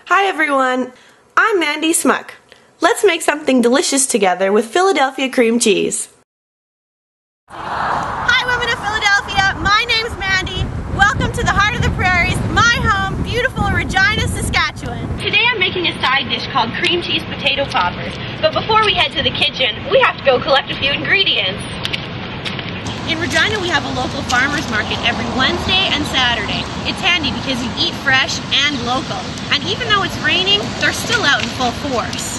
Hi everyone, I'm Mandy Smuck. Let's make something delicious together with Philadelphia cream cheese. Hi women of Philadelphia, my name's Mandy. Welcome to the heart of the prairies, my home, beautiful Regina, Saskatchewan. Today I'm making a side dish called cream cheese potato poppers. But before we head to the kitchen, we have to go collect a few ingredients. In Regina, we have a local farmer's market every Wednesday and Saturday. It's handy because you eat fresh and local. And even though it's raining, they're still out in full force.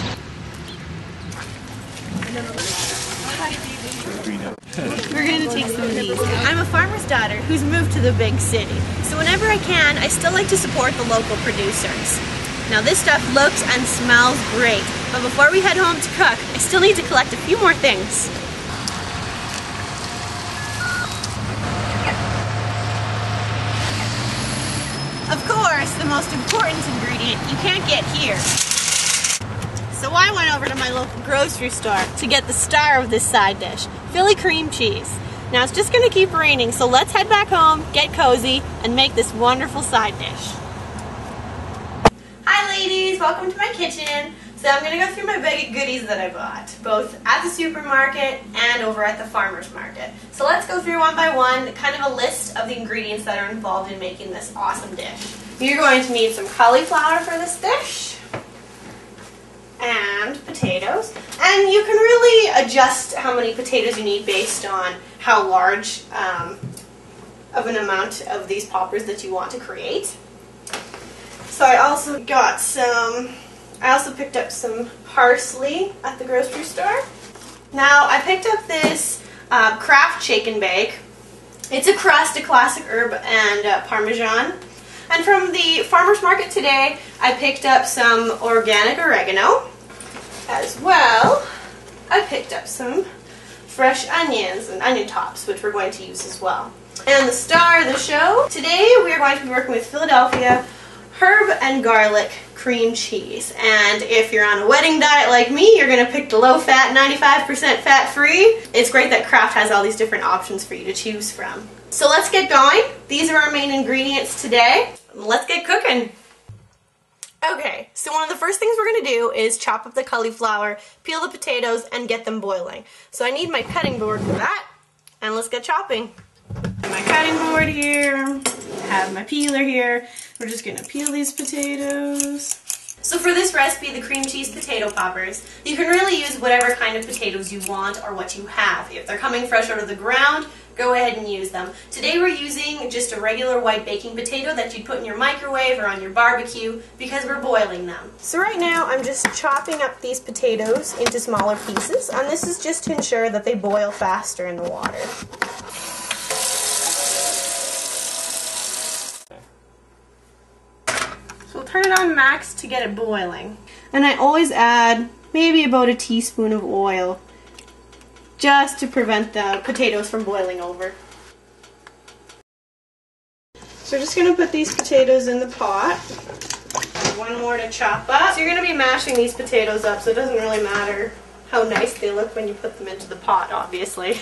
We're going to take some of these. I'm a farmer's daughter who's moved to the big city. So whenever I can, I still like to support the local producers. Now this stuff looks and smells great. But before we head home to cook, I still need to collect a few more things. Of course, the most important ingredient you can't get here. So I went over to my local grocery store to get the star of this side dish, Philly cream cheese. Now it's just going to keep raining, so let's head back home, get cozy, and make this wonderful side dish. Hi ladies, welcome to my kitchen. So I'm going to go through my bag of goodies that I bought, both at the supermarket and over at the farmer's market. So let's go through one by one, kind of a list of the ingredients that are involved in making this awesome dish. You're going to need some cauliflower for this dish, and potatoes. And you can really adjust how many potatoes you need based on how large of an amount of these poppers that you want to create. So I also picked up some parsley at the grocery store. Now I picked up this Kraft shake and bake. It's a crust, a classic herb, and Parmesan. And from the farmer's market today, I picked up some organic oregano. As well, I picked up some fresh onions and onion tops, which we're going to use as well. And the star of the show, today we are going to be working with Philadelphia herb and garlic cream cheese. And if you're on a wedding diet like me, you're going to pick the low-fat, 95% fat-free. It's great that Kraft has all these different options for you to choose from. So let's get going. These are our main ingredients today. Let's get cooking. Okay, so one of the first things we're going to do is chop up the cauliflower, peel the potatoes, and get them boiling. So I need my cutting board for that, and let's get chopping. My cutting board here, I have my peeler here. We're just going to peel these potatoes. So for this recipe, the cream cheese potato poppers, you can really use whatever kind of potatoes you want or what you have. If they're coming fresh out of the ground, go ahead and use them. Today we're using just a regular white baking potato that you'd put in your microwave or on your barbecue because we're boiling them. So right now I'm just chopping up these potatoes into smaller pieces, and this is just to ensure that they boil faster in the water. So we'll turn it on max to get it boiling. And I always add maybe about a teaspoon of oil just to prevent the potatoes from boiling over. So we're just going to put these potatoes in the pot. One more to chop up. So you're going to be mashing these potatoes up, so it doesn't really matter how nice they look when you put them into the pot, obviously.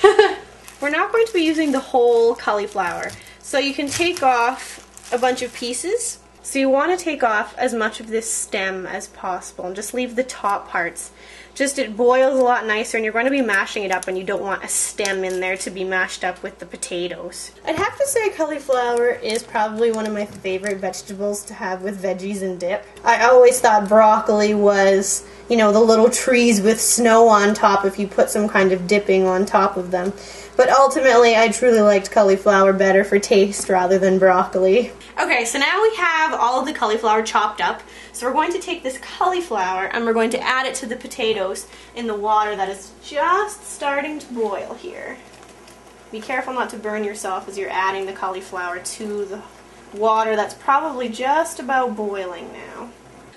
We're not going to be using the whole cauliflower, so you can take off a bunch of pieces. So you want to take off as much of this stem as possible and just leave the top parts. Just it boils a lot nicer, and you're going to be mashing it up, and you don't want a stem in there to be mashed up with the potatoes. I'd have to say cauliflower is probably one of my favorite vegetables to have with veggies and dip. I always thought broccoli was, you know, the little trees with snow on top if you put some kind of dipping on top of them. But ultimately, I truly liked cauliflower better for taste rather than broccoli. Okay, so now we have all of the cauliflower chopped up. So we're going to take this cauliflower and we're going to add it to the potatoes in the water that is just starting to boil here. Be careful not to burn yourself as you're adding the cauliflower to the water that's probably just about boiling now.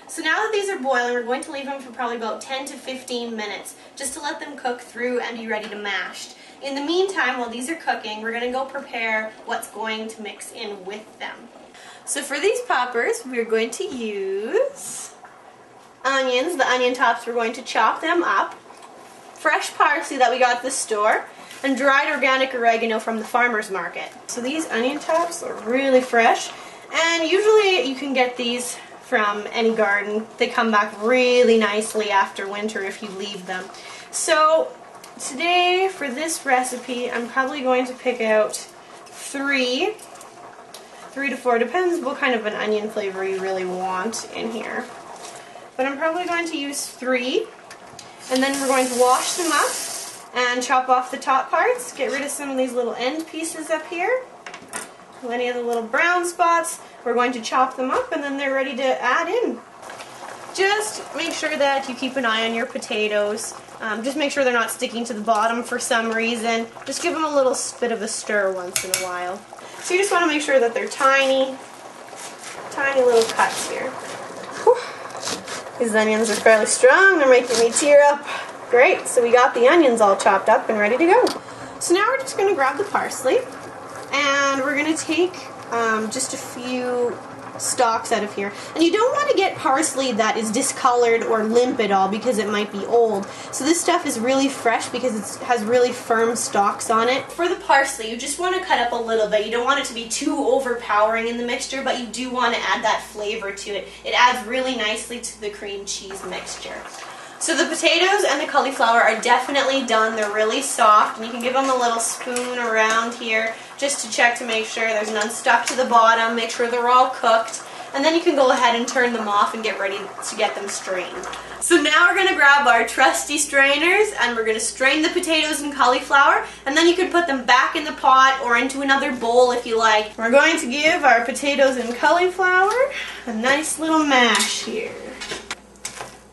So now that these are boiling, we're going to leave them for probably about 10 to 15 minutes just to let them cook through and be ready to mash. In the meantime, while these are cooking, we're going to go prepare what's going to mix in with them. So for these poppers, we're going to use onions. The onion tops, we're going to chop them up. Fresh parsley that we got at the store, and dried organic oregano from the farmer's market. So these onion tops are really fresh, and usually you can get these from any garden. They come back really nicely after winter if you leave them. So today for this recipe, I'm probably going to pick out 3 to 4, depends what kind of an onion flavor you really want in here. But I'm probably going to use 3, and then we're going to wash them up and chop off the top parts, get rid of some of these little end pieces up here. Any of the little brown spots, we're going to chop them up and then they're ready to add in. Just make sure that you keep an eye on your potatoes. Just make sure they're not sticking to the bottom for some reason. Just give them a little bit of a stir once in a while. So you just want to make sure that they're tiny little cuts here. Whew. These onions are fairly strong, they're making me tear up. Great, so we got the onions all chopped up and ready to go. So now we're just going to grab the parsley. And we're going to take just a few stalks out of here. And you don't want to get parsley that is discolored or limp at all because it might be old. So this stuff is really fresh because it has really firm stalks on it. For the parsley, you just want to cut up a little bit. You don't want it to be too overpowering in the mixture, but you do want to add that flavor to it. It adds really nicely to the cream cheese mixture. So the potatoes and the cauliflower are definitely done. They're really soft, and you can give them a little spoon around here just to check to make sure there's none stuck to the bottom, make sure they're all cooked, and then you can go ahead and turn them off and get ready to get them strained. So now we're going to grab our trusty strainers and we're going to strain the potatoes and cauliflower, and then you can put them back in the pot or into another bowl if you like. We're going to give our potatoes and cauliflower a nice little mash here.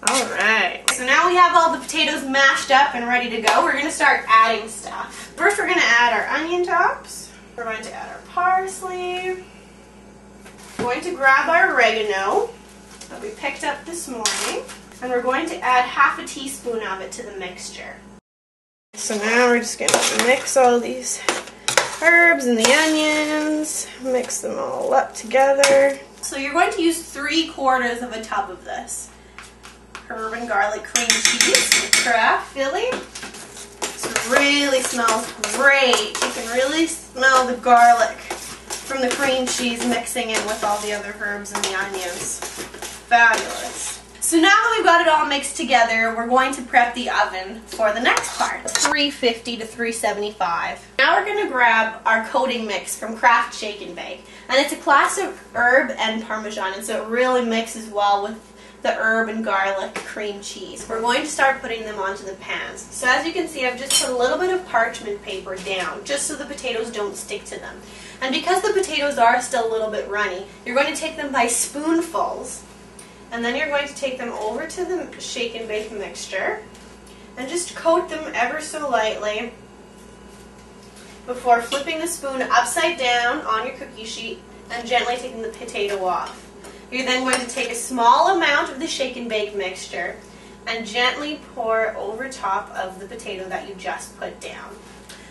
Alright, so now we have all the potatoes mashed up and ready to go. We're going to start adding stuff. First we're going to add our onion tops. We're going to add our parsley. We're going to grab our oregano that we picked up this morning. And we're going to add half a teaspoon of it to the mixture. So now we're just going to mix all these herbs and the onions. Mix them all up together. So you're going to use 3/4 of a tub of this herb and garlic cream cheese from Kraft Philly. This really smells great. You can really smell the garlic from the cream cheese mixing in with all the other herbs and the onions. Fabulous. So now that we've got it all mixed together, we're going to prep the oven for the next part, 350 to 375. Now we're going to grab our coating mix from Kraft Shake and Bake. And it's a classic herb and Parmesan, and so it really mixes well with the herb and garlic cream cheese. We're going to start putting them onto the pans. So as you can see, I've just put a little bit of parchment paper down just so the potatoes don't stick to them. And because the potatoes are still a little bit runny, you're going to take them by spoonfuls, and then you're going to take them over to the shake and bake mixture and just coat them ever so lightly before flipping the spoon upside down on your cookie sheet and gently taking the potato off. You're then going to take a small amount of the shake and bake mixture and gently pour over top of the potato that you just put down.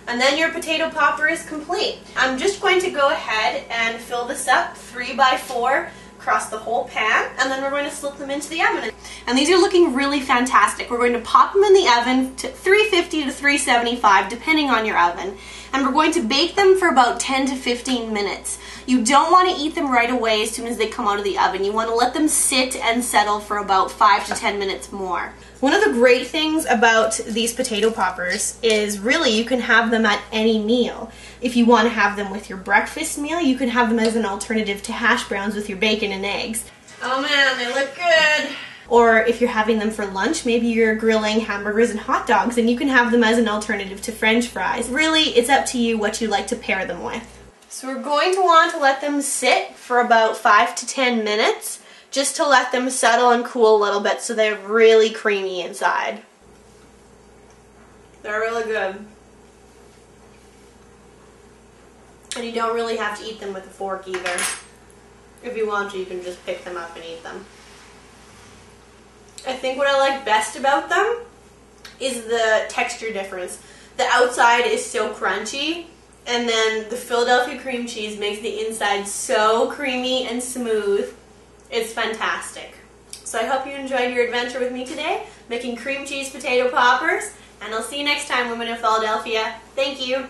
And then your potato popper is complete. I'm just going to go ahead and fill this up 3 by 4 across the whole pan, and then we're going to slip them into the oven. And these are looking really fantastic. We're going to pop them in the oven to 350 to 375 depending on your oven, and we're going to bake them for about 10 to 15 minutes. You don't want to eat them right away as soon as they come out of the oven. You want to let them sit and settle for about 5 to 10 minutes more. One of the great things about these potato poppers is really you can have them at any meal. If you want to have them with your breakfast meal, you can have them as an alternative to hash browns with your bacon and eggs. Oh man, they look good! Or if you're having them for lunch, maybe you're grilling hamburgers and hot dogs, and you can have them as an alternative to French fries. Really, it's up to you what you like to pair them with. So we're going to want to let them sit for about 5 to 10 minutes, just to let them settle and cool a little bit so they're really creamy inside. They're really good. And you don't really have to eat them with a fork either. If you want to, you can just pick them up and eat them. I think what I like best about them is the texture difference. The outside is so crunchy, and then the Philadelphia cream cheese makes the inside so creamy and smooth. It's fantastic. So I hope you enjoyed your adventure with me today, making cream cheese potato poppers, and I'll see you next time, women of Philadelphia. Thank you.